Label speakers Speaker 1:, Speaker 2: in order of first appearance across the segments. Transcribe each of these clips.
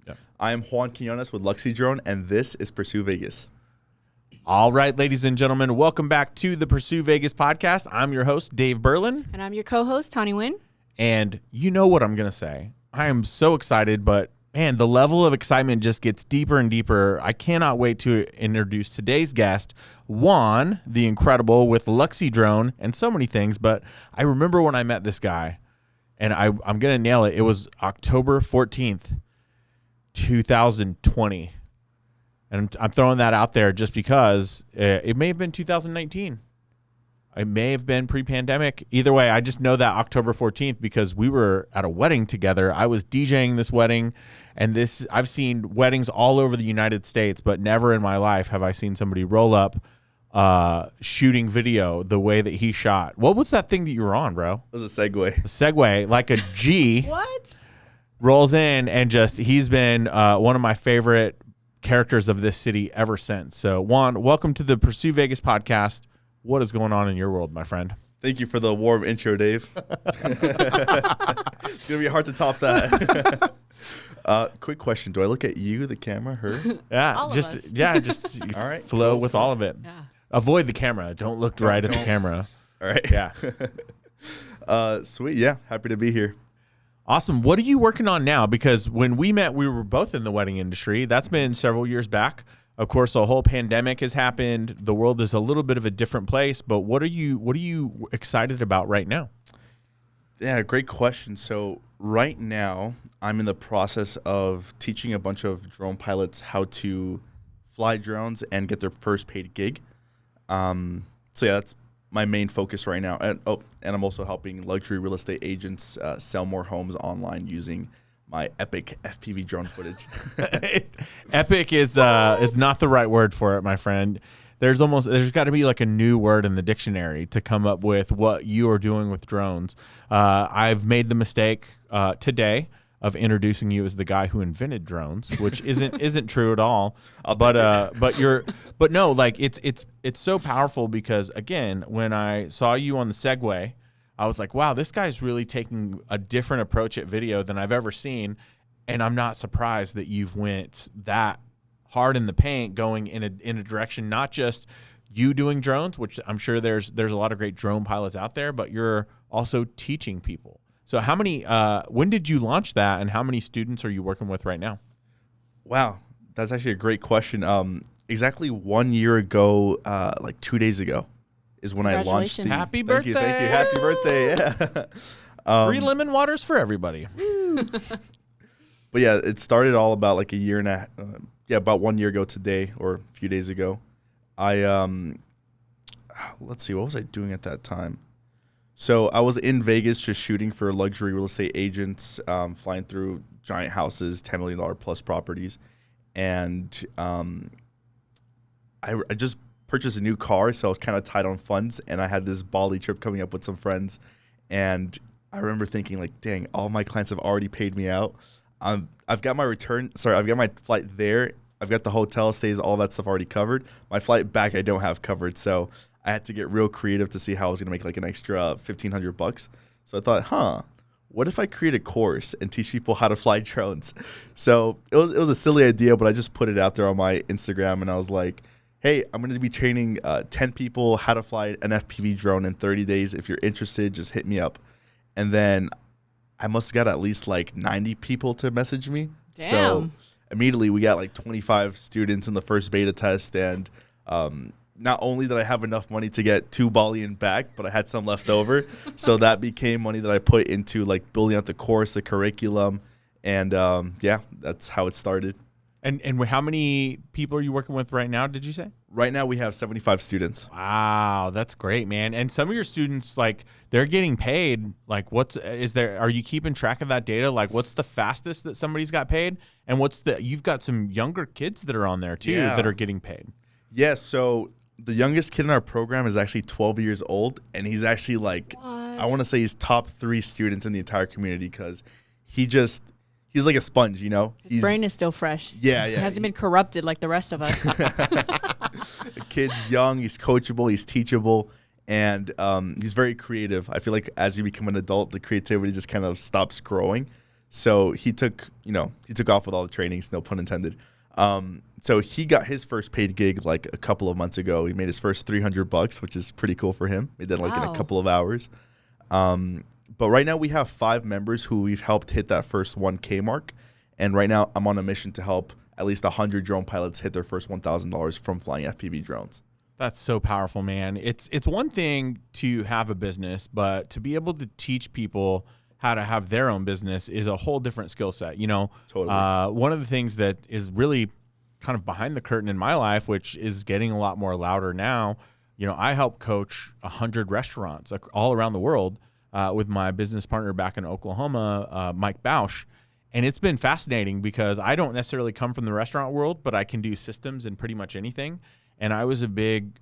Speaker 1: Yeah.
Speaker 2: I am Juan Quinones with Luxy Drone, and this is Pursue Vegas.
Speaker 1: All right, ladies and gentlemen, welcome back to the Pursue Vegas podcast. I'm your host, Dave Berlin.
Speaker 3: And I'm your co-host, Tawny Wynn.
Speaker 1: And you know what I'm going to say. I am so excited, but man, the level of excitement just gets deeper and deeper. I cannot wait to introduce today's guest, Juan, the Incredible, with Luxy Drone and so many things. But I remember when I met this guy, and I'm going to nail it. It was October 14th, 2020. And I'm throwing that out there just because it may have been 2019. It may have been pre-pandemic. Either way, I just know that October 14th because we were at a wedding together. I was DJing this wedding, and I've seen weddings all over the United States, but never in my life have I seen somebody roll up shooting video the way that he shot. What was that thing that you were on, bro?
Speaker 2: It was a Segway.
Speaker 1: A Segway, like a G.
Speaker 3: What?
Speaker 1: Rolls in, and he's been one of my favorite characters of this city ever since. So, Juan, welcome to the Pursue Vegas podcast. What is going on in your world, my friend?
Speaker 2: Thank you for the warm intro, Dave. It's going to be hard to top that. Quick question. Do I look at you, the camera, her?
Speaker 1: Yeah,
Speaker 3: all
Speaker 1: just
Speaker 3: of us.
Speaker 1: yeah, just
Speaker 2: All right,
Speaker 1: flow with all of it.
Speaker 3: Yeah.
Speaker 1: Avoid the camera. Don't look right at the camera.
Speaker 2: All right.
Speaker 1: Yeah.
Speaker 2: Sweet. Yeah. Happy to be here.
Speaker 1: Awesome. What are you working on now? Because when we met, we were both in the wedding industry. That's been several years back. Of course, a whole pandemic has happened. The world is a little bit of a different place. But what are you excited about right now?
Speaker 2: Yeah, great question. So right now, I'm in the process of teaching a bunch of drone pilots how to fly drones and get their first paid gig. So yeah, that's my main focus right now. And I'm also helping luxury real estate agents sell more homes online using my epic FPV drone footage.
Speaker 1: Epic is not the right word for it, my friend. There's got to be like a new word in the dictionary to come up with what you are doing with drones. I've made the mistake today of introducing you as the guy who invented drones, which isn't true at all. But no, like it's so powerful because again, when I saw you on the Segway, I was like, wow, this guy's really taking a different approach at video than I've ever seen, and I'm not surprised that you've went that hard in the paint, going in a direction not just you doing drones, which I'm sure there's a lot of great drone pilots out there, but you're also teaching people. So how many, when did you launch that, and how many students are you working with right now?
Speaker 2: Wow, that's actually a great question. Exactly 1 year ago, like 2 days ago, is when I launched the...
Speaker 1: Happy birthday!
Speaker 2: Thank you. Happy birthday, yeah.
Speaker 1: Free lemon waters for everybody.
Speaker 2: But yeah, it started all about like a year and a about 1 year ago today, or a few days ago. Let's see, what was I doing at that time? So I was in Vegas just shooting for luxury real estate agents, flying through giant houses, $10 million plus properties. And I just purchased a new car, so I was kind of tight on funds. And I had this Bali trip coming up with some friends. And I remember thinking, like, dang, all my clients have already paid me out. I've got my I've got my flight there. I've got the hotel stays, all that stuff already covered. My flight back, I don't have covered. So I had to get real creative to see how I was going to make like an extra $1,500. So I thought, what if I create a course and teach people how to fly drones? So it was a silly idea, but I just put it out there on my Instagram, and I was like, hey, I'm going to be training 10 people how to fly an FPV drone in 30 days. If you're interested, just hit me up. And then I must have got at least like 90 people to message me.
Speaker 3: Damn.
Speaker 2: So immediately we got like 25 students in the first beta test. And not only did I have enough money to get 2 Bali back, but I had some left over. So that became money that I put into like building out the course, the curriculum. And yeah, that's how it started.
Speaker 1: And how many people are you working with right now, did you say?
Speaker 2: Right now we have 75 students.
Speaker 1: Wow, that's great, man. And some of your students, like, they're getting paid. Like, are you keeping track of that data? Like, what's the fastest that somebody's got paid? And you've got some younger kids that are on there too that are getting paid.
Speaker 2: Yeah, so the youngest kid in our program is actually 12 years old, and he's actually like, I want to say he's top 3 students in the entire community because he's like a sponge, you know?
Speaker 3: His brain is still fresh.
Speaker 2: Yeah.
Speaker 3: He hasn't been corrupted like the rest of us.
Speaker 2: The kid's young, he's coachable, he's teachable, and he's very creative. I feel like as you become an adult, the creativity just kind of stops growing. So he took off with all the trainings, no pun intended. So he got his first paid gig like a couple of months ago. He made his first $300, which is pretty cool for him. He did like in a couple of hours. But right now we have 5 members who we've helped hit that first 1K mark. And right now I'm on a mission to help at least 100 drone pilots hit their first $1,000 from flying FPV drones.
Speaker 1: That's so powerful, man. It's one thing to have a business, but to be able to teach people how to have their own business is a whole different skill set. You know,
Speaker 2: Totally.
Speaker 1: One of the things that is really kind of behind the curtain in my life, which is getting a lot more louder now, you know, I help coach 100 restaurants all around the world with my business partner back in Oklahoma, Mike Bausch. And it's been fascinating because I don't necessarily come from the restaurant world, but I can do systems in pretty much anything. And I was a big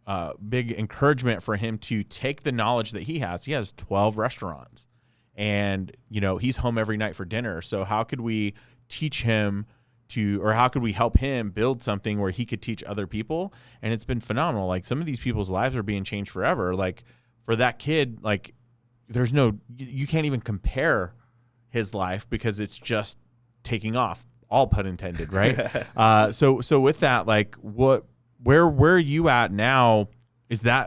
Speaker 1: encouragement for him to take the knowledge that he has. He has 12 restaurants and, you know, he's home every night for dinner. So how could we teach him or how could we help him build something where he could teach other people? And it's been phenomenal. Like some of these people's lives are being changed forever. Like for that kid, like you can't even compare his life because it's just taking off, all pun intended, right? So with that, like where are you at now?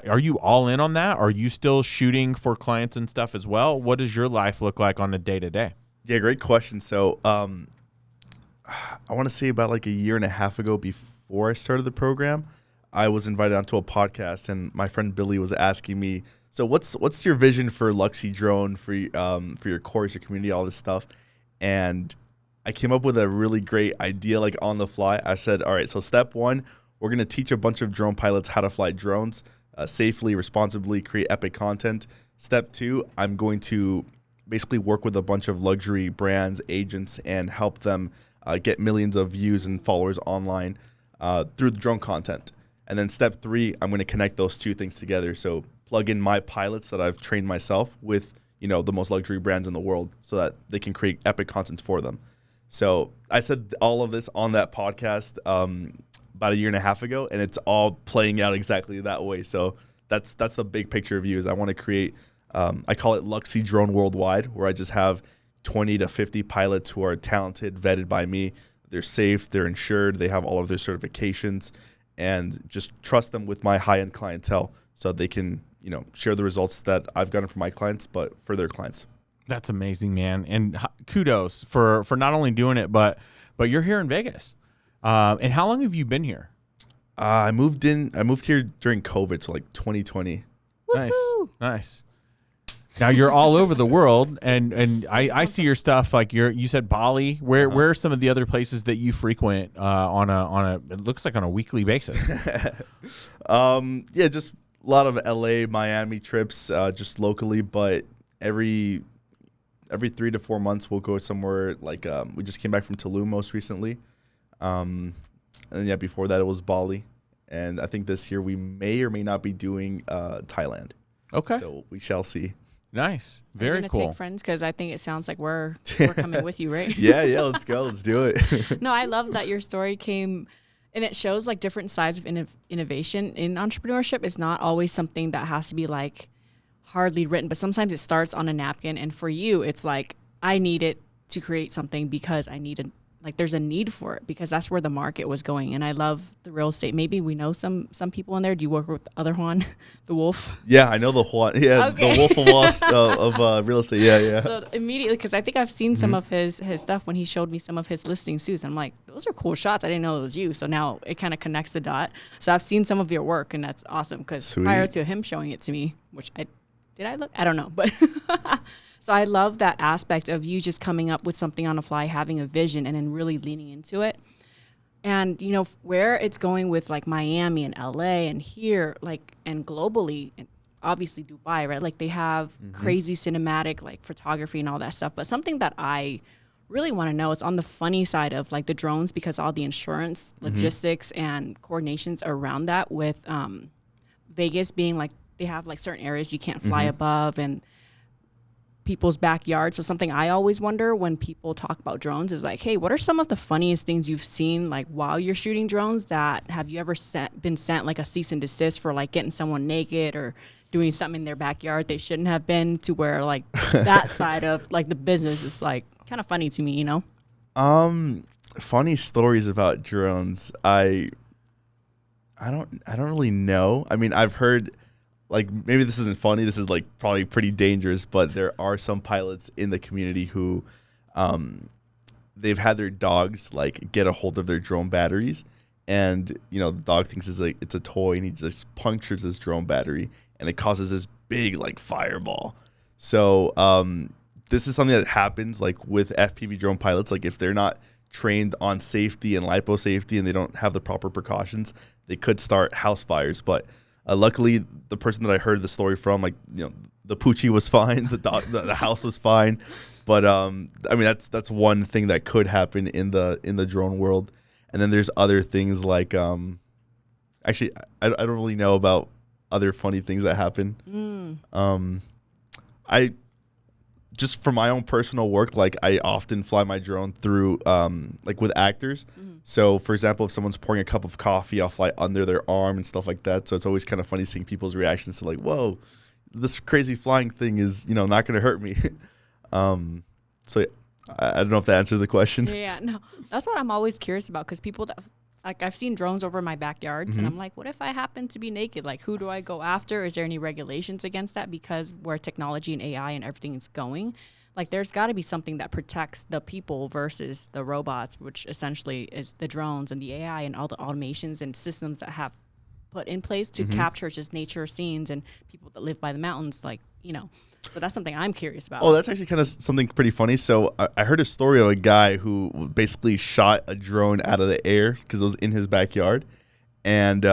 Speaker 1: Are you all in on that? Are you still shooting for clients and stuff as well? What does your life look like on a day to day?
Speaker 2: Yeah, great question. So I want to say about like a year and a half ago, before I started the program, I was invited onto a podcast, and my friend Billy was asking me, so what's your vision for Luxy Drone, for your course, your community, all this stuff? And I came up with a really great idea, like on the fly. I said, all right, so step 1, we're going to teach a bunch of drone pilots how to fly drones safely, responsibly, create epic content. Step 2, I'm going to basically work with a bunch of luxury brands, agents, and help them get millions of views and followers online through the drone content. And then step 3, I'm going to connect those two things together. So plug in my pilots that I've trained myself with, you know, the most luxury brands in the world so that they can create epic content for them. So I said all of this on that podcast about a year and a half ago, and it's all playing out exactly that way. So that's the big picture view. Is I want to create, I call it Luxy Drone Worldwide, where I just have 20 to 50 pilots who are talented, vetted by me. They're safe, they're insured, they have all of their certifications, and just trust them with my high-end clientele so they can, you know, share the results that I've gotten for my clients, but for their clients. Here
Speaker 1: amazing, man. And kudos for not only doing it, but you're here in Vegas. And how long have you been here?
Speaker 2: I moved here during COVID, so like 2020.
Speaker 1: Nice. Now you're all over the world, and I see your stuff. Like you said Bali. Where are some of the other places that you frequent on a it looks like on a weekly basis?
Speaker 2: Yeah, just a lot of LA, Miami trips, just locally. But every 3 to 4 months we'll go somewhere. Like we just came back from Tulum most recently, and yeah, before that it was Bali, and I think this year we may or may not be doing Thailand.
Speaker 1: Okay,
Speaker 2: so we shall see.
Speaker 1: Nice. Very
Speaker 3: cool.
Speaker 1: cool.
Speaker 3: Take friends because I think it sounds like we're coming with you, right?
Speaker 2: Yeah, let's go. Let's do it.
Speaker 3: No, I love that your story came, and it shows like different sides of innovation in entrepreneurship. It's not always something that has to be like hardly written, but sometimes it starts on a napkin. And for you, it's like, I need it to create something because I need there's a need for it because that's where the market was going. And I love the real estate. Maybe we know some people in there. Do you work with other Juan, the wolf?
Speaker 2: Yeah, I know the Juan. Yeah, okay. The wolf of of real estate. Yeah.
Speaker 3: So immediately, because I think I've seen some of his stuff when he showed me some of his listings too. So I'm like, those are cool shots. I didn't know it was you. So now it kind of connects the dot. So I've seen some of your work, and that's awesome. Because prior to him showing it to me, which I don't know, but so I love that aspect of you just coming up with something on the fly, having a vision, and then really leaning into it. And, you know, where it's going with like Miami and LA and here, like, and globally, and obviously Dubai, right? Like they have crazy cinematic, like photography and all that stuff. But something that I really want to know is on the funny side of like the drones, because all the insurance, logistics and coordinations around that with Vegas being like, they have like certain areas you can't fly above and people's backyards. So something I always wonder when people talk about drones is like, hey, what are some of the funniest things you've seen like while you're shooting drones? That have you ever been sent like a cease and desist for like getting someone naked or doing something in their backyard they shouldn't have been, to where like that side of like the business is like kind of funny to me, you know?
Speaker 2: Funny stories about drones. I don't really know. I mean, I've heard, like, maybe this isn't funny. This is like probably pretty dangerous, but there are some pilots in the community who, they've had their dogs like get a hold of their drone batteries, and the dog thinks it's a toy, and he just punctures this drone battery, and it causes this big like fireball. So this is something that happens like with FPV drone pilots. Like if they're not trained on safety and lipo safety, and they don't have the proper precautions, they could start house fires. But luckily, the person that I heard the story from, like the Poochie was fine, the house was fine. But I mean, that's one thing that could happen in the drone world. And then there's other things like actually I don't really know about other funny things that happen. I just for my own personal work, like I often fly my drone through like with actors. So for example, if someone's pouring a cup of coffee, I'll fly under their arm and stuff like that. So it's always kind of funny seeing people's reactions to like, whoa, this crazy flying thing is not going to hurt me. So I don't know if that answered the question.
Speaker 3: Yeah, no, that's what I'm always curious about, because people that, like, I've seen drones over my backyards, and I'm like, what if I happen to be naked? Like, who do I go after? Is there any regulations against that? Because where technology and AI and everything is going, like, there's got to be something that protects the people versus the robots, which essentially is the drones and the AI and all the automations and systems that have put in place to capture just nature scenes and people that live by the mountains, like, So that's something I'm curious about.
Speaker 2: Oh, that's actually kind of something pretty funny. So I heard a story of a guy who basically shot a drone out of the air because it was in his backyard. And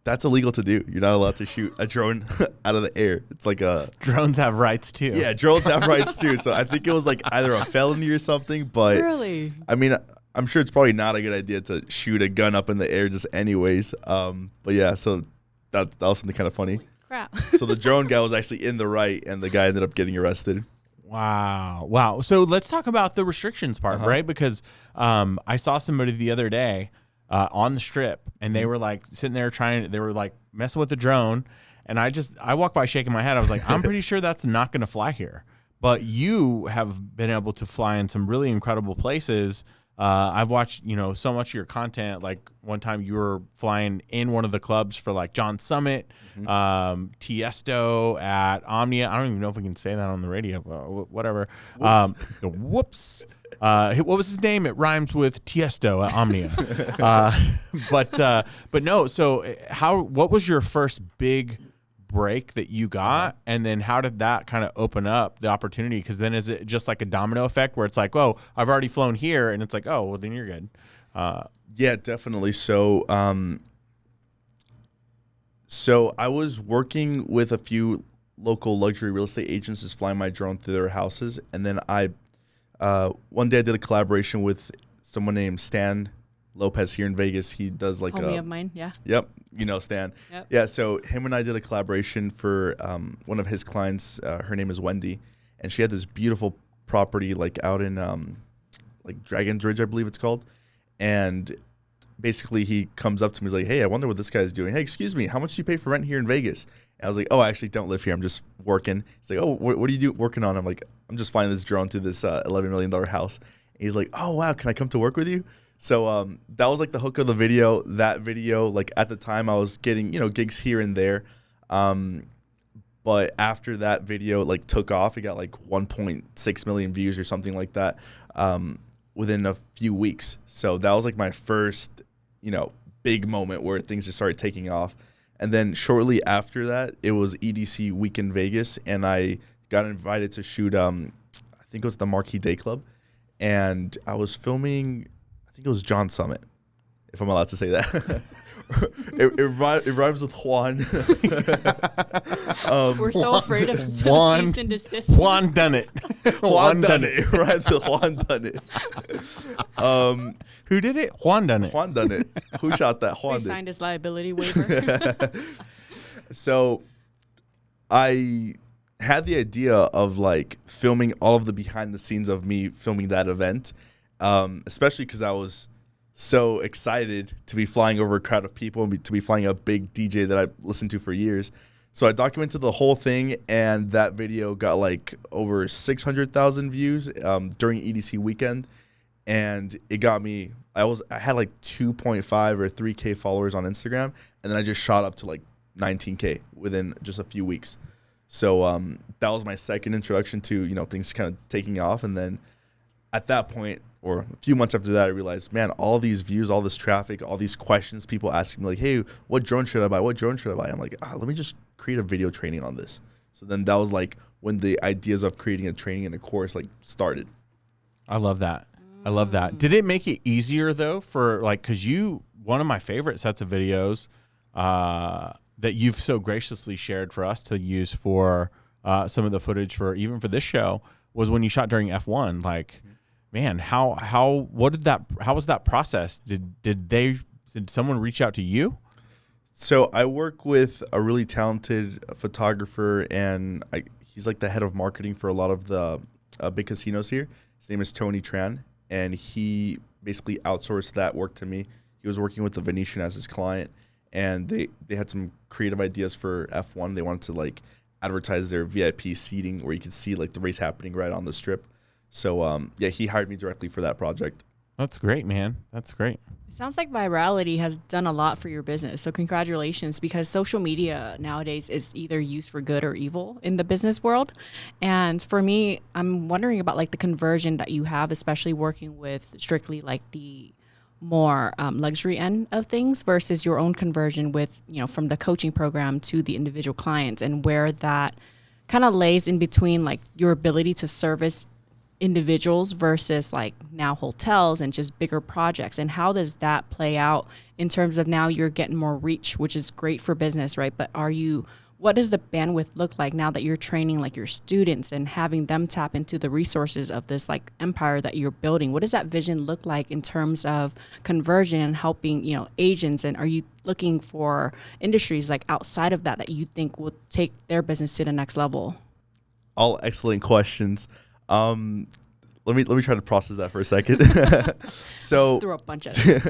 Speaker 2: that's illegal to do. You're not allowed to shoot a drone out of the air. It's like
Speaker 1: drones have rights too.
Speaker 2: Yeah, drones have rights too. So I think it was like either a felony or something. But
Speaker 3: really,
Speaker 2: I mean, I'm sure it's probably not a good idea to shoot a gun up in the air just anyways. But yeah, so that was something kind of funny.
Speaker 3: Crap.
Speaker 2: So the drone guy was actually in the right, and the guy ended up getting arrested.
Speaker 1: Wow. So let's talk about the restrictions part, right? Because I saw somebody the other day on the strip, and they were like sitting there they were like messing with the drone, and I walked by shaking my head. I was like, I'm pretty sure that's not going to fly here. But you have been able to fly in some really incredible places. I've watched, so much of your content. Like one time you were flying in one of the clubs for like John Summit, Tiesto at Omnia. I don't even know if we can say that on the radio, but whatever. Whoops. What was his name? It rhymes with Tiesto at Omnia. But no. So what was your first big break that you got, and then how did that kind of open up the opportunity? Because then is it just like a domino effect where it's like, oh, I've already flown here, and it's like, oh, well, then you're good.
Speaker 2: Yeah, definitely. So I was working with a few local luxury real estate agents, just flying my drone through their houses, and then one day I did a collaboration with someone named Stan Lopez here in Vegas. He does like
Speaker 3: homie of mine, yeah.
Speaker 2: Yep, Stan. Yep. Yeah, so him and I did a collaboration for one of his clients. Her name is Wendy, and she had this beautiful property like out in like Dragon's Ridge, I believe it's called. And basically he comes up to me, he's like, hey, I wonder what this guy's doing. Hey, excuse me, how much do you pay for rent here in Vegas? And I was like, oh, I actually don't live here. I'm just working. He's like, oh, what are you working on? I'm like, I'm just flying this drone to this $11 million house. And he's like, oh, wow, can I come to work with you? So that was like the hook of the video. That video, like at the time I was getting, gigs here and there. But after that video like took off, it got like 1.6 million views or something like that within a few weeks. So that was like my first, big moment where things just started taking off. And then shortly after that, it was EDC week in Vegas, and I got invited to shoot, I think it was the Marquee Day Club. And I was filming, I think it was John Summit, if I'm allowed to say that. it rhymes with Juan.
Speaker 3: We're so afraid of
Speaker 1: Juan,
Speaker 3: cease and desist.
Speaker 1: Juan done it.
Speaker 2: Juan done it. It rhymes with Juan done it.
Speaker 1: Who did it? Juan done it.
Speaker 2: Juan done it. Who shot that? Juan
Speaker 3: They signed his liability waiver.
Speaker 2: So I had the idea of like filming all of the behind the scenes of me filming that event, especially because I was so excited to be flying over a crowd of people and to be flying a big DJ that I listened to for years. So I documented the whole thing, and that video got like over 600,000 views during EDC weekend, and it got me. I had like 2.5 or 3K followers on Instagram, and then I just shot up to like 19K within just a few weeks. So that was my second introduction to things kind of taking off, and then at that point, or a few months after that, I realized, man, all these views, all this traffic, all these questions, people asking me like, hey, what drone should I buy? What drone should I buy? I'm like, let me just create a video training on this. So then that was like when the ideas of creating a training and a course like started.
Speaker 1: I love that. I love that. Did it make it easier though for like, cause one of my favorite sets of videos that you've so graciously shared for us to use for some of the footage for this show was when you shot during F1. Like, man, how was that process? Did someone reach out to you?
Speaker 2: So I work with a really talented photographer, and he's like the head of marketing for a lot of the big casinos here. His name is Tony Tran, and he basically outsourced that work to me. He was working with the Venetian as his client, and they had some creative ideas for F1. They wanted to like advertise their VIP seating where you could see like the race happening right on the strip. So he hired me directly for that project.
Speaker 1: That's great, man. That's great.
Speaker 3: It sounds like virality has done a lot for your business. So congratulations, because social media nowadays is either used for good or evil in the business world. And for me, I'm wondering about like the conversion that you have, especially working with strictly like the more luxury end of things versus your own conversion with, from the coaching program to the individual clients, and where that kind of lays in between like your ability to service individuals versus like now hotels and just bigger projects. And how does that play out in terms of now you're getting more reach, which is great for business, right? But what does the bandwidth look like now that you're training like your students and having them tap into the resources of this like empire that you're building? What does that vision look like in terms of conversion and helping, agents? And are you looking for industries like outside of that you think will take their business to the next level?
Speaker 2: All excellent questions. Let me try to process that for a second. So
Speaker 3: just threw a bunch at it.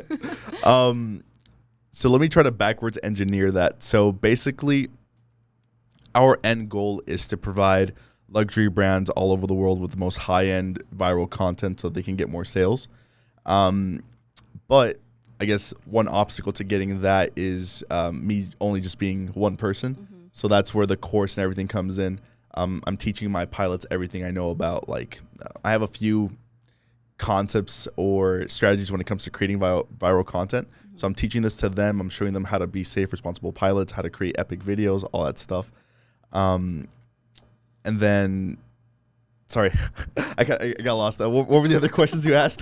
Speaker 2: So let me try to backwards engineer that. So basically, our end goal is to provide luxury brands all over the world with the most high-end viral content so they can get more sales. But I guess one obstacle to getting that is me only just being one person. Mm-hmm. So that's where the course and everything comes in. I'm teaching my pilots everything I know about. Like, I have a few concepts or strategies when it comes to creating viral content. Mm-hmm. So I'm teaching this to them. I'm showing them how to be safe, responsible pilots, how to create epic videos, all that stuff. And then, sorry, I got lost. What were the other questions you asked?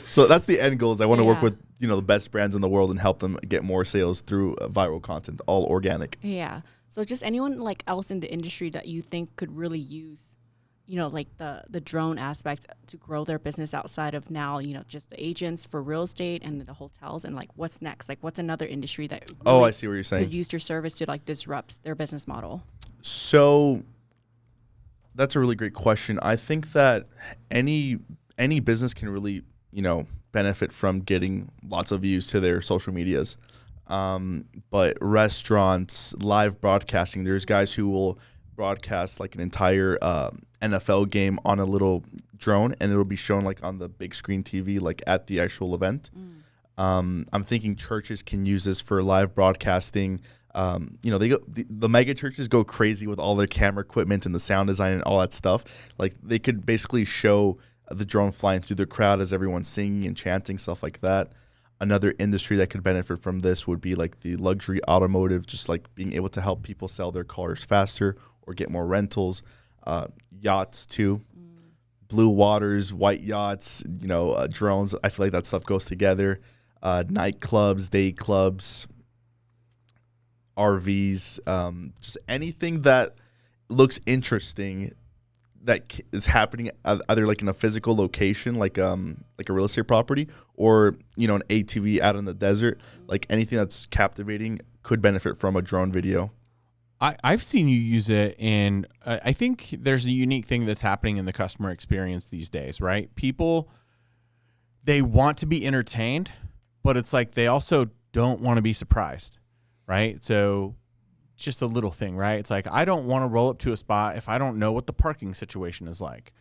Speaker 2: So that's the end goal. Is I want to work with the best brands in the world and help them get more sales through viral content, all organic.
Speaker 3: Yeah. So just anyone like else in the industry that you think could really use, like the drone aspect to grow their business outside of now, just the agents for real estate and the hotels, and like what's next? Like what's another industry that really
Speaker 2: I see what you're saying.
Speaker 3: could use your service to like disrupt their business model?
Speaker 2: So that's a really great question. I think that any business can really, benefit from getting lots of views to their social medias. But restaurants, live broadcasting, there's guys who will broadcast like an entire NFL game on a little drone, and it'll be shown like on the big screen TV, like at the actual event. I'm thinking churches can use this for live broadcasting. The mega churches go crazy with all their camera equipment and the sound design and all that stuff. Like they could basically show the drone flying through the crowd as everyone's singing and chanting, stuff like that. Another industry that could benefit from this would be like the luxury automotive, just like being able to help people sell their cars faster or get more rentals. Yachts too, blue waters, white yachts, drones. I feel like that stuff goes together. Nightclubs, day clubs, RVs, just anything that looks interesting that is happening either like in a physical location, like a real estate property, or an ATV out in the desert. Like anything that's captivating could benefit from a drone video.
Speaker 1: I've seen you use it in. I think there's a unique thing that's happening in the customer experience these days, right? People, they want to be entertained, but it's like they also don't want to be surprised, right? So just a little thing, right? It's like, I don't want to roll up to a spot if I don't know what the parking situation is like.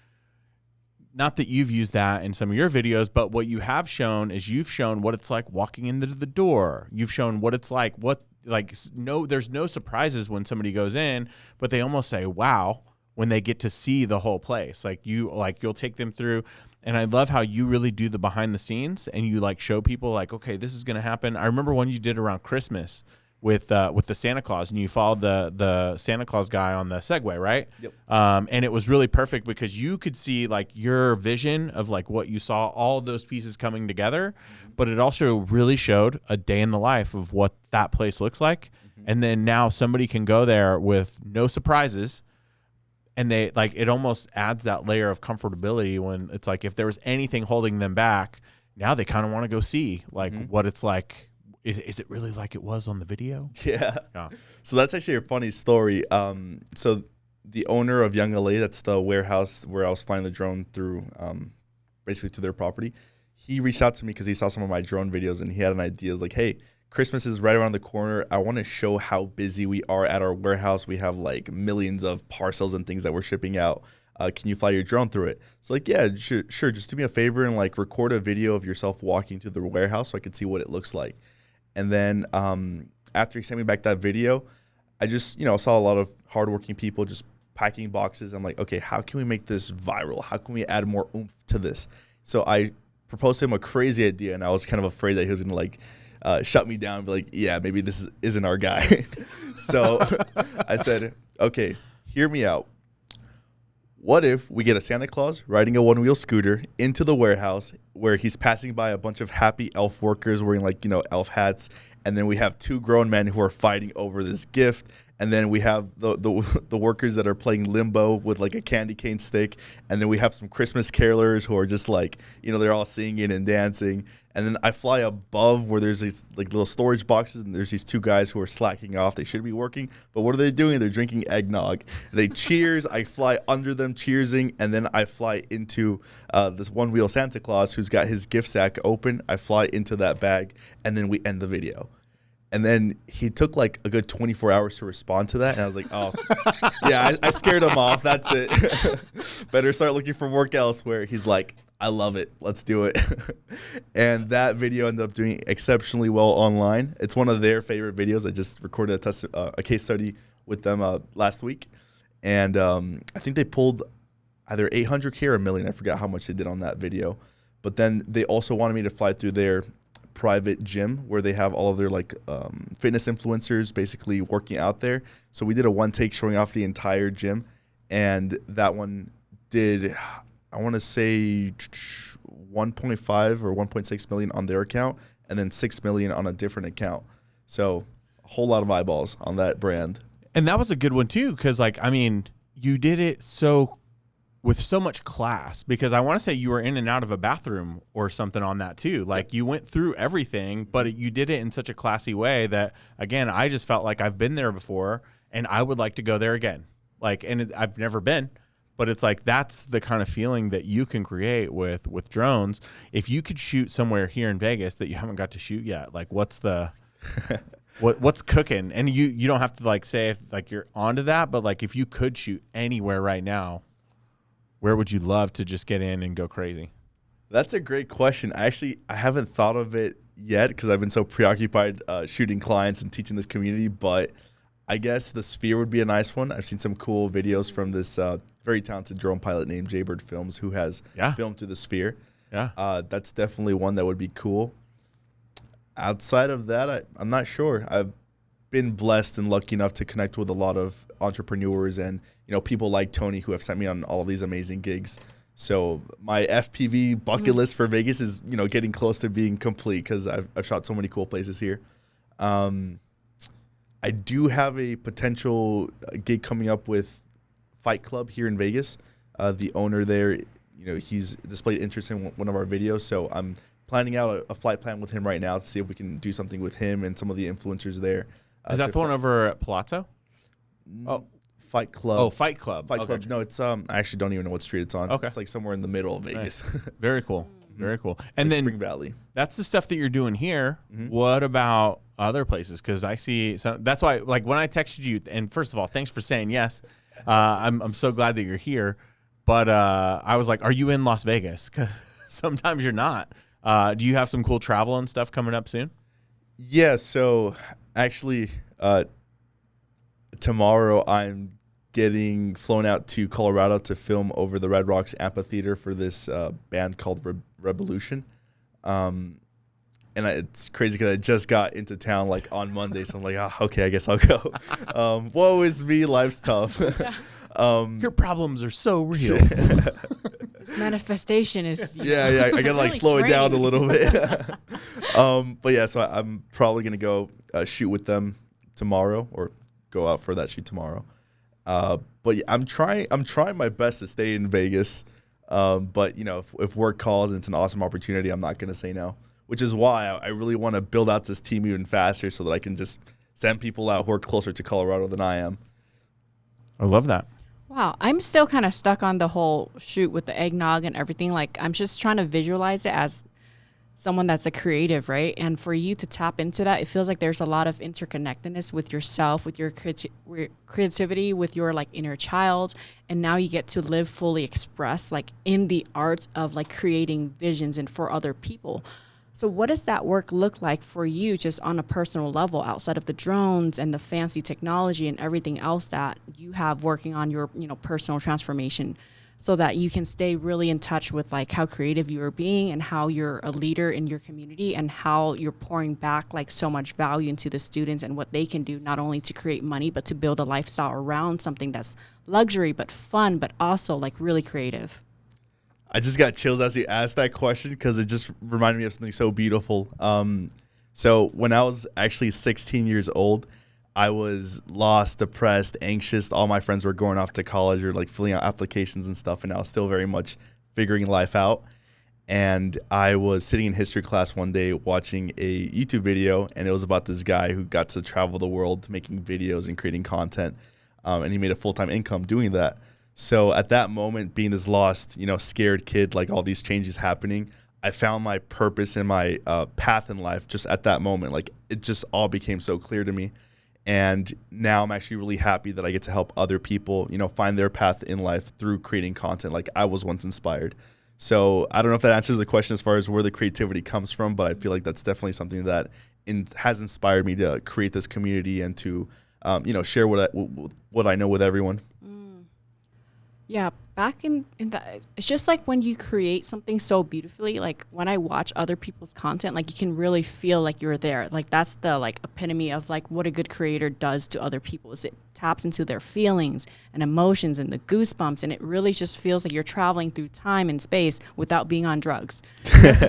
Speaker 1: Not that you've used that in some of your videos, but what you have shown is you've shown what it's like walking into the door. You've shown what it's like, there's no surprises when somebody goes in, but they almost say, wow, when they get to see the whole place. You'll take them through. And I love how you really do the behind the scenes and you like show people like, okay, this is going to happen. I remember one you did around Christmas with the Santa Claus, and you followed the Santa Claus guy on the Segway, right?
Speaker 2: Yep.
Speaker 1: And it was really perfect because you could see like your vision of like what you saw, all of those pieces coming together, but it also really showed a day in the life of what that place looks like. And then now somebody can go there with no surprises, and they like, it almost adds that layer of comfortability when it's like, if there was anything holding them back, now they kind of want to go see like what it's like. Is it really like it was on the video?
Speaker 2: Yeah. So that's actually a funny story. So the owner of Young LA, that's the warehouse where I was flying the drone through, basically to their property. He reached out to me because he saw some of my drone videos and he had an idea. Like, hey, Christmas is right around the corner. I want to show how busy we are at our warehouse. We have like millions of parcels and things that we're shipping out. Can you fly your drone through it? So like, yeah, sure. Just do me a favor and like record a video of yourself walking through the warehouse so I can see what it looks like. And then after he sent me back that video, I just, saw a lot of hardworking people just packing boxes. I'm like, okay, how can we make this viral? How can we add more oomph to this? So I proposed to him a crazy idea, and I was kind of afraid that he was going to shut me down and be like, yeah, maybe this isn't our guy. So I said, okay, hear me out. What if we get a Santa Claus riding a one-wheel scooter into the warehouse where he's passing by a bunch of happy elf workers wearing elf hats, and then we have two grown men who are fighting over this gift, and then we have the workers that are playing limbo with like a candy cane stick, and then we have some Christmas carolers who are just they're all singing and dancing, and then I fly above where there's these like little storage boxes, and there's these two guys who are slacking off. They should be working, but what are they doing? They're drinking eggnog. They cheers. I fly under them cheersing, and then I fly into this one-wheel Santa Claus who's got his gift sack open. I fly into that bag, and then we end the video. And then he took like a good 24 hours to respond to that. And I was like, oh, yeah, I scared him off. That's it. Better start looking for work elsewhere. He's like, I love it. Let's do it. And that video ended up doing exceptionally well online. It's one of their favorite videos. I just recorded a case study with them last week. And I think they pulled either 800K or $1 million. I forgot how much they did on that video. But then they also wanted me to fly through their private gym where they have all of their fitness influencers basically working out there. So we did a one take showing off the entire gym, and that one did, I want to say 1.5 or 1.6 million on their account, and then 6 million on a different account. So a whole lot of eyeballs on that brand.
Speaker 1: And that was a good one too, because you did it with so much class, because I want to say you were in and out of a bathroom or something on that too. Like you went through everything, but you did it in such a classy way that, again, I just felt like I've been there before and I would like to go there again. I've never been, but it's like, that's the kind of feeling that you can create with drones. If you could shoot somewhere here in Vegas that you haven't got to shoot yet, like what's what's cooking? And you don't have to say if you're onto that, but if you could shoot anywhere right now, where would you love to just get in and go crazy?
Speaker 2: That's a great question. I haven't thought of it yet because I've been so preoccupied shooting clients and teaching this community, but I guess the Sphere would be a nice one. I've seen some cool videos from this very talented drone pilot named Jaybird Films who has filmed through the Sphere. Yeah, that's definitely one that would be cool. Outside of that, I'm not sure. I've been blessed and lucky enough to connect with a lot of entrepreneurs and people like Tony who have sent me on all of these amazing gigs. So my FPV bucket list for Vegas is getting close to being complete because I've shot so many cool places here. I do have a potential gig coming up with Fight Club here in Vegas. The owner there, he's displayed interest in one of our videos, so I'm planning out a flight plan with him right now to see if we can do something with him and some of the influencers there.
Speaker 1: Is that the one over at Palazzo?
Speaker 2: Oh, Fight Club.
Speaker 1: Oh, Fight Club.
Speaker 2: Fight Club. No, it's I actually don't even know what street it's on.
Speaker 1: Okay.
Speaker 2: It's somewhere in the middle of Vegas.
Speaker 1: Nice. Very cool. Very cool. And then
Speaker 2: Spring Valley.
Speaker 1: That's the stuff that you're doing here. What about other places? Because I see some. That's why, like when I texted you, and first of all, thanks for saying yes. I'm so glad that you're here. But I was like, are you in Las Vegas? 'Cause sometimes you're not. Do you have some cool travel and stuff coming up soon?
Speaker 2: Yeah. So actually, tomorrow I'm getting flown out to Colorado to film over the Red Rocks Amphitheater for this band called Revolution. And it's crazy because I just got into town like on Monday, so I'm like, okay, I guess I'll go. Woe is me, life's tough.
Speaker 1: Your problems are so real.
Speaker 3: This manifestation is
Speaker 2: I gotta like
Speaker 3: really
Speaker 2: slow it down a
Speaker 3: draining.
Speaker 2: little bit. But yeah, so I'm probably gonna go shoot with them tomorrow, or go out for that shoot tomorrow. But yeah, I'm trying my best to stay in Vegas. But you know, if work calls and it's an awesome opportunity, I'm not gonna say no. Which is why I really want to build out this team even faster, so that I can just send people out who are closer to Colorado than I am.
Speaker 1: I love that.
Speaker 3: Wow, I'm still kind of stuck on the whole shoot with the eggnog and everything. Like, I'm just trying to visualize it as someone that's a creative, right? And for you to tap into that, it feels like there's a lot of interconnectedness with yourself, with your creativity, with your like inner child. And now you get to live fully expressed, like in the arts of like creating visions and for other people. So what does that work look like for you just on a personal level outside of the drones and the fancy technology and everything else that you have working on your, you know, personal transformation, so that you can stay really in touch with like how creative you are being and how you're a leader in your community and how you're pouring back like so much value into the students and what they can do, not only to create money, but to build a lifestyle around something that's luxury, but fun, but also like really creative?
Speaker 2: I just got chills as you asked that question, because it just reminded me of something so beautiful. So when I was actually 16 years old, I was lost, depressed, anxious. All my friends were going off to college or like filling out applications and stuff, and I was still very much figuring life out. And I was sitting in history class one day watching a YouTube video, and it was about this guy who got to travel the world making videos and creating content, and he made a full-time income doing that. So at that moment, being this lost, you know, scared kid, like all these changes happening, I found my purpose and my path in life just at that moment. Like it just all became so clear to me. And now I'm actually really happy that I get to help other people, you know, find their path in life through creating content like I was once inspired. So I don't know if that answers the question as far as where the creativity comes from, but I feel like that's definitely something that has inspired me to create this community and to, you know, share what I know with everyone.
Speaker 3: Yeah, back in that, it's just like when you create something so beautifully, like when I watch other people's content, like you can really feel like you're there. Like that's the like epitome of like what a good creator does to other people, is it taps into their feelings and emotions and the goosebumps, and it really just feels like you're traveling through time and space without being on drugs.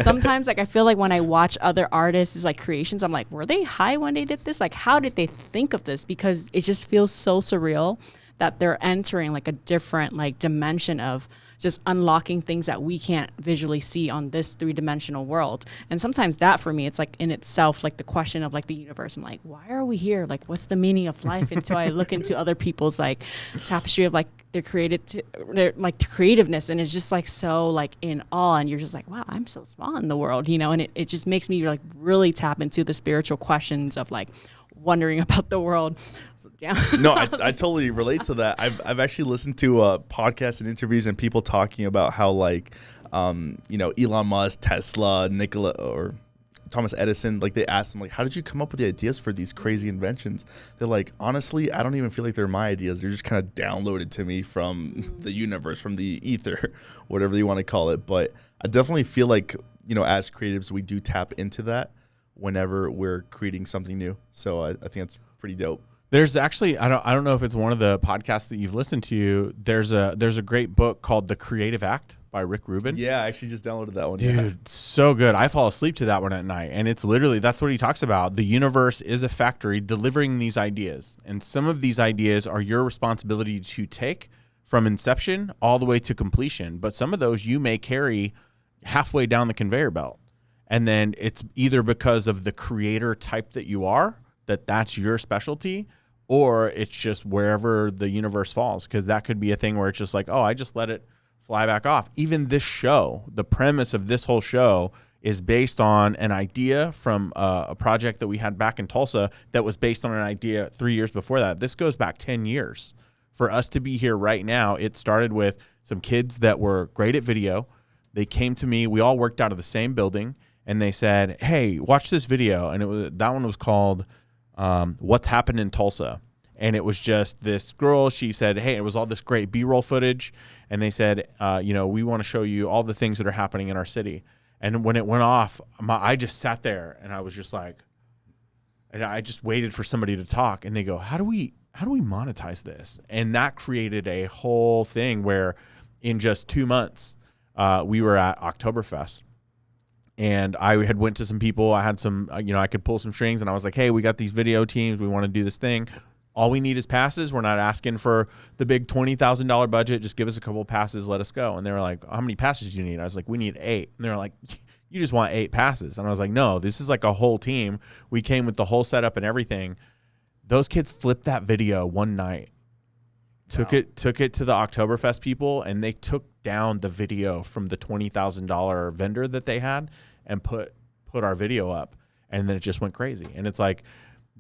Speaker 3: Sometimes like I feel like when I watch other artists' like creations, I'm like, were they high when they did this? Like how did they think of this? Because it just feels so surreal that they're entering like a different like dimension of just unlocking things that we can't visually see on this three-dimensional world. And sometimes that for me, it's like in itself, like the question of like the universe. I'm like, why are we here? Like, what's the meaning of life? Until I look into other people's like tapestry of like their creativeness. And it's just like so like in awe. And you're just like, wow, I'm so small in the world, you know? And it just makes me like really tap into the spiritual questions of like wondering about the world. So, yeah.
Speaker 2: No, I totally relate to that. I've actually listened to podcasts and interviews and people talking about how like, you know, Elon Musk, Tesla, Nikola or Thomas Edison, like they asked them like, how did you come up with the ideas for these crazy inventions? They're like, honestly, I don't even feel like they're my ideas. They're just kind of downloaded to me from the universe, from the ether, whatever you want to call it. But I definitely feel like, you know, as creatives, we do tap into that whenever we're creating something new. So I think that's pretty dope.
Speaker 1: There's actually, I don't know if it's one of the podcasts that you've listened to. There's a great book called The Creative Act by Rick Rubin.
Speaker 2: Yeah, I actually just downloaded that one.
Speaker 1: Dude, so good. I fall asleep to that one at night. And it's literally, that's what he talks about. The universe is a factory delivering these ideas. And some of these ideas are your responsibility to take from inception all the way to completion. But some of those you may carry halfway down the conveyor belt. And then it's either because of the creator type that you are, that's your specialty, or it's just wherever the universe falls. Because that could be a thing where it's just like, oh, I just let it fly back off. Even this show, the premise of this whole show is based on an idea from a project that we had back in Tulsa that was based on an idea 3 years before that. This goes back 10 years. For us to be here right now, it started with some kids that were great at video. They came to me. We all worked out of the same building, and they said, hey, watch this video. And that one was called What's Happened in Tulsa. And it was just this girl. She said, hey, it was all this great B-roll footage. And they said, we want to show you all the things that are happening in our city. And when it went off, I just sat there and I was just like, and I just waited for somebody to talk. And they go, how do we monetize this? And that created a whole thing where in just 2 months, we were at Oktoberfest. And I had went to some people. I had some, I could pull some strings. And I was like, hey, we got these video teams. We want to do this thing. All we need is passes. We're not asking for the big $20,000 budget. Just give us a couple of passes. Let us go. And they were like, how many passes do you need? I was like, we need 8. And they were like, you just want 8 passes. And I was like, no, this is like a whole team. We came with the whole setup and everything. Those kids flipped that video one night, took it to the Oktoberfest people, and they took down the video from the $20,000 vendor that they had and put our video up. And then it just went crazy. And it's like,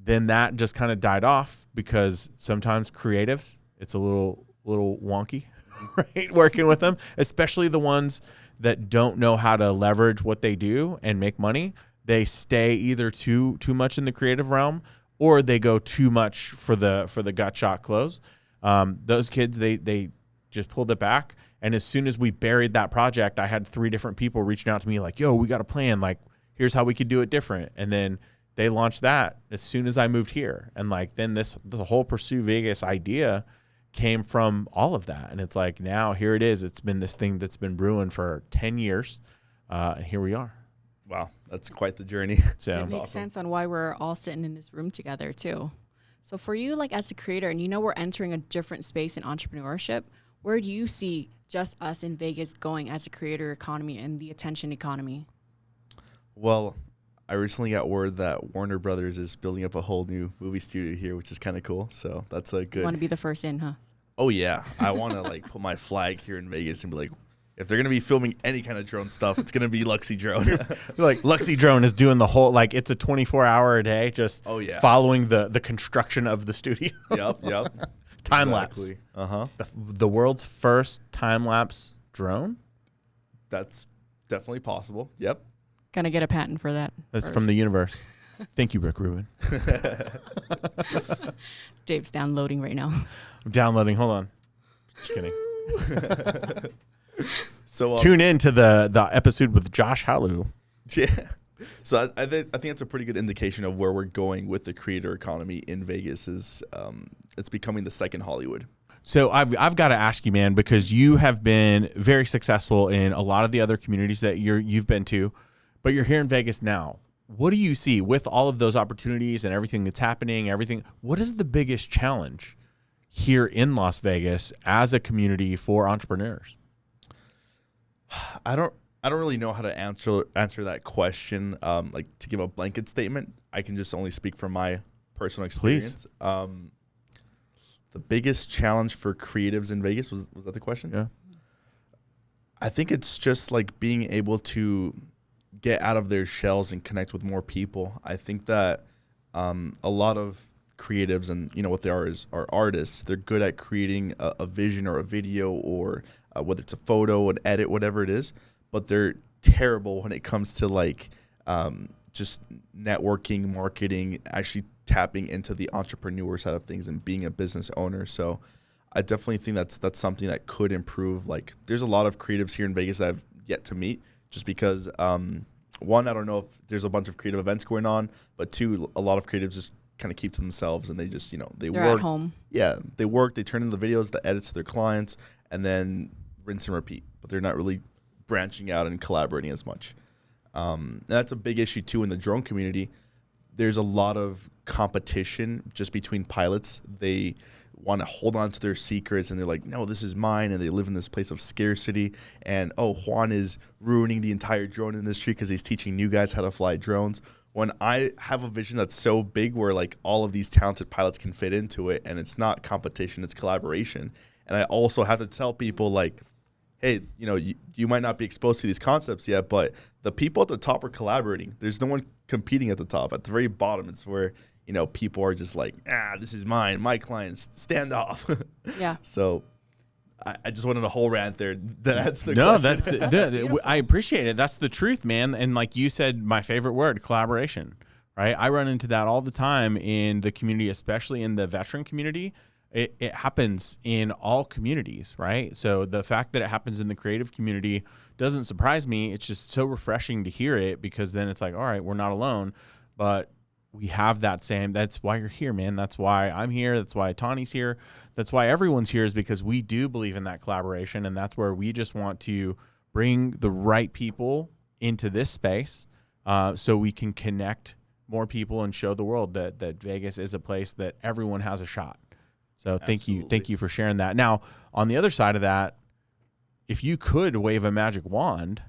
Speaker 1: then that just kind of died off because sometimes creatives, it's a little wonky, right? Working with them, especially the ones that don't know how to leverage what they do and make money. They stay either too much in the creative realm, or they go too much for the gut shot close. Those kids, they just pulled it back. And as soon as we buried that project, I had 3 different people reaching out to me like, yo, we got a plan. Like, here's how we could do it different. And then they launched that as soon as I moved here. And like, then the whole Pursue Vegas idea came from all of that. And it's like, now here it is. It's been this thing that's been brewing for 10 years. And here we are.
Speaker 2: Wow. That's quite the journey.
Speaker 1: So
Speaker 3: it makes
Speaker 2: awesome.
Speaker 3: sense on why we're all sitting in this room together too. So for you, like as a creator, and we're entering a different space in entrepreneurship, where do you see just us in Vegas going as a creator economy and the attention economy?
Speaker 2: Well, I recently got word that Warner Brothers is building up a whole new movie studio here, which is kind of cool. So that's a good.
Speaker 3: Want to be the first in, huh?
Speaker 2: Oh yeah, I want to like put my flag here in Vegas and be like, if they're gonna be filming any kind of drone stuff, it's gonna be Luxy Drone.
Speaker 1: like Luxy Drone is doing the whole, like it's a 24-hour a day, just following the construction of the studio.
Speaker 2: Yep.
Speaker 1: Time lapse. The world's first time lapse drone.
Speaker 2: That's definitely possible. Yep.
Speaker 3: Gonna get a patent for that.
Speaker 1: That's
Speaker 3: first.
Speaker 1: from the universe. Thank you, Rick Rubin.
Speaker 3: Dave's downloading right now.
Speaker 1: I'm downloading. Hold on. Just kidding.
Speaker 2: So
Speaker 1: tune in to the episode with Josh Halou.
Speaker 2: Yeah. So I think that's a pretty good indication of where we're going with the creator economy in Vegas. Is it's becoming the second Hollywood.
Speaker 1: So I've got to ask you, man, because you have been very successful in a lot of the other communities that you've been to, but you're here in Vegas now. What do you see with all of those opportunities and everything that's happening? What is the biggest challenge here in Las Vegas as a community for entrepreneurs?
Speaker 2: I don't really know how to answer that question. Like to give a blanket statement, I can just only speak from my personal experience. Please. The biggest challenge for creatives in Vegas was that the question?
Speaker 1: Yeah.
Speaker 2: I think it's just like being able to get out of their shells and connect with more people. I think that a lot of creatives, and what they are artists. They're good at creating a vision or a video, or whether it's a photo, an edit, whatever it is. But they're terrible when it comes to like just networking, marketing, actually tapping into the entrepreneur side of things and being a business owner. So I definitely think that's something that could improve. Like there's a lot of creatives here in Vegas that I've yet to meet, just because one, I don't know if there's a bunch of creative events going on, but two, a lot of creatives just kind of keep to themselves, and they just they're work
Speaker 3: at home.
Speaker 2: Yeah, they work, they turn in the videos, the edits to their clients, and then rinse and repeat. But they're not really branching out and collaborating as much. And that's a big issue too in the drone community. There's a lot of competition just between pilots. They want to hold on to their secrets, and they're like, no, this is mine, and they live in this place of scarcity. And Juan is ruining the entire drone industry because he's teaching new guys how to fly drones. When I have a vision that's so big where like all of these talented pilots can fit into it, and it's not competition, it's collaboration. And I also have to tell people like, hey, you might not be exposed to these concepts yet, but the people at the top are collaborating. There's no one competing at the top. At the very bottom, it's where, people are just like, this is mine. My clients, stand off.
Speaker 3: Yeah.
Speaker 2: So I just wanted a whole rant there. That's the question.
Speaker 1: I appreciate it. That's the truth, man. And like you said, my favorite word, collaboration, right? I run into that all the time in the community, especially in the veteran community. It happens in all communities, right? So the fact that it happens in the creative community doesn't surprise me. It's just so refreshing to hear it, because then it's like, all right, we're not alone, but we have that same, that's why you're here, man. That's why I'm here. That's why Tawny's here. That's why everyone's here, is because we do believe in that collaboration. And that's where we just want to bring the right people into this space so we can connect more people and show the world that Vegas is a place that everyone has a shot. So thank you for sharing that. Now, on the other side of that, if you could wave a magic wand,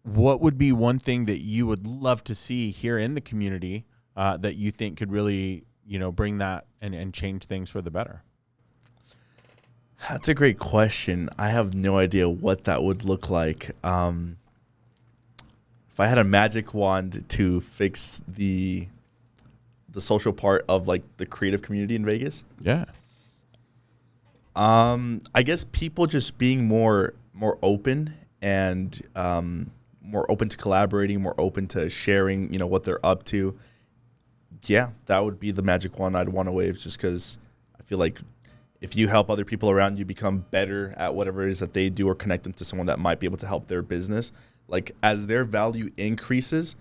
Speaker 1: what would be one thing that you would love to see here in the community that you think could really, bring that and change things for the better?
Speaker 2: That's a great question. I have no idea what that would look like. If I had a magic wand to fix the social part of like the creative community in Vegas.
Speaker 1: Yeah.
Speaker 2: I guess people just being more open and more open to collaborating, more open to sharing, what they're up to. Yeah, that would be the magic wand I'd want to wave, just because I feel like if you help other people around you become better at whatever it is that they do, or connect them to someone that might be able to help their business, like as their value increases,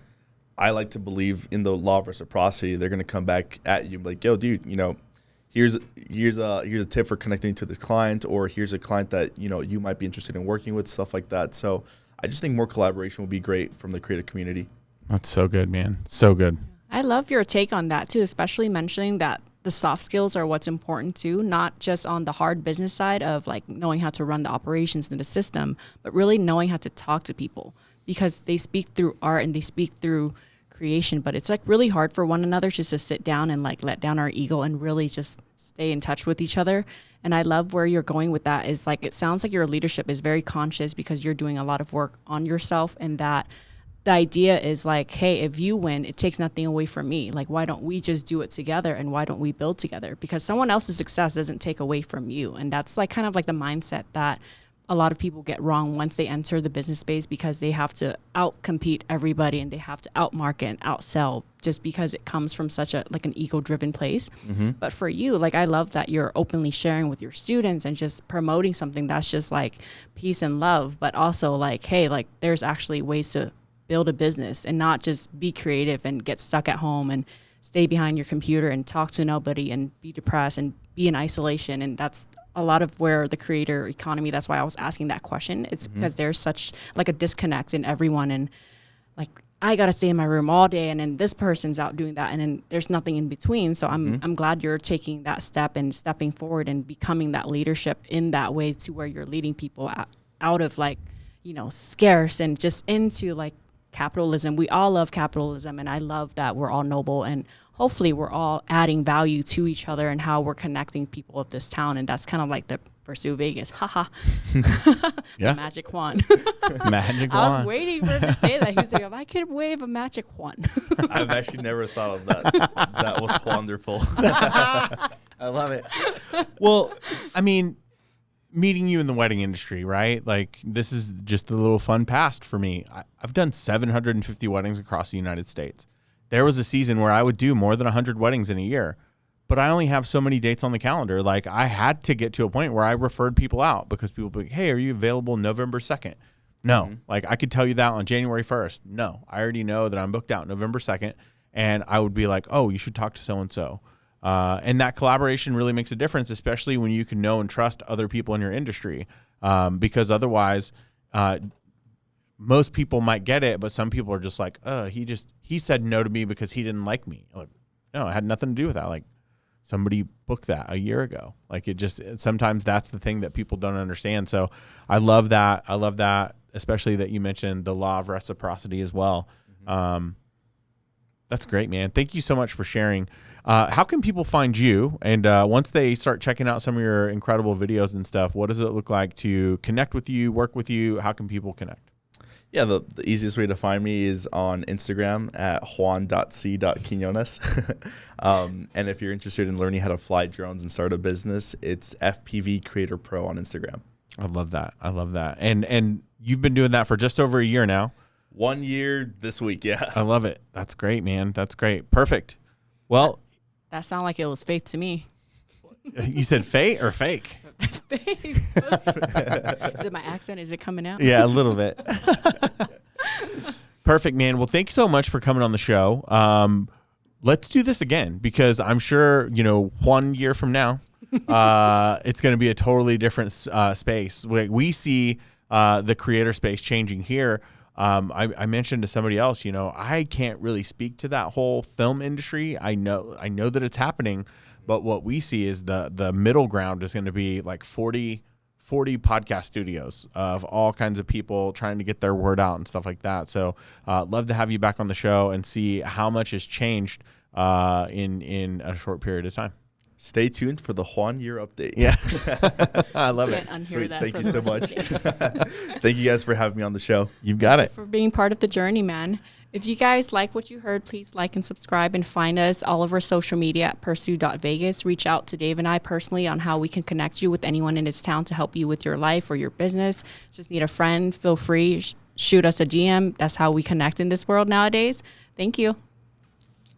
Speaker 2: I like to believe in the law of reciprocity. They're going to come back at you like, yo, dude, here's a tip for connecting to this client, or here's a client that, you might be interested in working with, stuff like that. So I just think more collaboration would be great from the creative community.
Speaker 1: That's so good, man. So good.
Speaker 3: I love your take on that too, especially mentioning that the soft skills are what's important too, not just on the hard business side of like knowing how to run the operations in the system, but really knowing how to talk to people, because they speak through art and they speak through creation, but it's like really hard for one another just to sit down and like let down our ego and really just stay in touch with each other. And I love where you're going with that. Is like, it sounds like your leadership is very conscious, because you're doing a lot of work on yourself, and that the idea is like, hey, if you win, it takes nothing away from me. Like, why don't we just do it together, and why don't we build together? Because someone else's success doesn't take away from you. And that's like kind of like the mindset that a lot of people get wrong once they enter the business space, because they have to outcompete everybody and they have to outmarket and outsell, just because it comes from such a like an ego-driven place. Mm-hmm. But for you, like, I love that you're openly sharing with your students and just promoting something that's just like peace and love, but also like, hey, like there's actually ways to build a business and not just be creative and get stuck at home and stay behind your computer and talk to nobody and be depressed and be in isolation. And that's a lot of where the creator economy, that's why I was asking that question. It's because there's such like a disconnect in everyone, and like, I got to stay in my room all day, and then this person's out doing that, and then there's nothing in between. So I'm glad you're taking that step and stepping forward and becoming that leadership in that way, to where you're leading people out of like, scarce and just into like capitalism. We all love capitalism, and I love that we're all noble, and hopefully we're all adding value to each other and how we're connecting people of this town. And that's kind of like the Pursue Vegas. Haha.
Speaker 1: Yeah.
Speaker 3: Magic wand.
Speaker 1: Magic wand.
Speaker 3: I was waiting for him to say that. He was like, if I could wave a magic wand.
Speaker 2: I've actually never thought of that. That was wonderful.
Speaker 1: I love it. Well, I mean, meeting you in the wedding industry, right? Like, this is just a little fun past for me. I've done 750 weddings across the United States. There was a season where I would do more than 100 weddings in a year, but I only have so many dates on the calendar. Like, I had to get to a point where I referred people out, because people would be like, hey, are you available November 2nd? No. Like, I could tell you that on January 1st. No, I already know that I'm booked out November 2nd. And I would be like, oh, you should talk to so-and-so. And that collaboration really makes a difference, especially when you can know and trust other people in your industry. Because otherwise, most people might get it, but some people are just like, he said no to me because he didn't like me. Like, no, it had nothing to do with that. Like, somebody booked that a year ago. Like, sometimes that's the thing that people don't understand. So I love that. I love that, especially that you mentioned the law of reciprocity as well. That's great, man. Thank you so much for sharing. How can people find you? And once they start checking out some of your incredible videos and stuff, what does it look like to connect with you, work with you? How can people connect?
Speaker 2: Yeah, the easiest way to find me is on Instagram at juan.c.quinones. And if you're interested in learning how to fly drones and start a business, it's FPV Creator Pro on Instagram.
Speaker 1: I love that. I love that. And you've been doing that for just over a year now.
Speaker 2: 1 year this week, yeah.
Speaker 1: I love it. That's great, man. That's great. Perfect. Well,
Speaker 3: that sounded like it was faith to me.
Speaker 1: You said fate or fake?
Speaker 3: Is it my accent? Is it coming out?
Speaker 1: Yeah, a little bit. Perfect, man. Well, thank you so much for coming on the show. Let's do this again because I'm sure, 1 year from now, it's going to be a totally different space. We see the creator space changing here. I mentioned to somebody else, I can't really speak to that whole film industry. I know that it's happening, but what we see is the middle ground is going to be like 40 podcast studios of all kinds of people trying to get their word out and stuff like that. So love to have you back on the show and see how much has changed in a short period of time.
Speaker 2: Stay tuned for the Juan year update.
Speaker 1: Yeah. I love it.
Speaker 2: Sweet. Thank you so much. Thank you guys for having me on the show.
Speaker 1: You've got it.
Speaker 3: For being part of the journey, man. If you guys like what you heard, please like and subscribe and find us all over social media at pursue.vegas. Reach out to Dave and I personally on how we can connect you with anyone in this town to help you with your life or your business. Just need a friend. Feel free. Shoot us a DM. That's how we connect in this world nowadays. Thank you.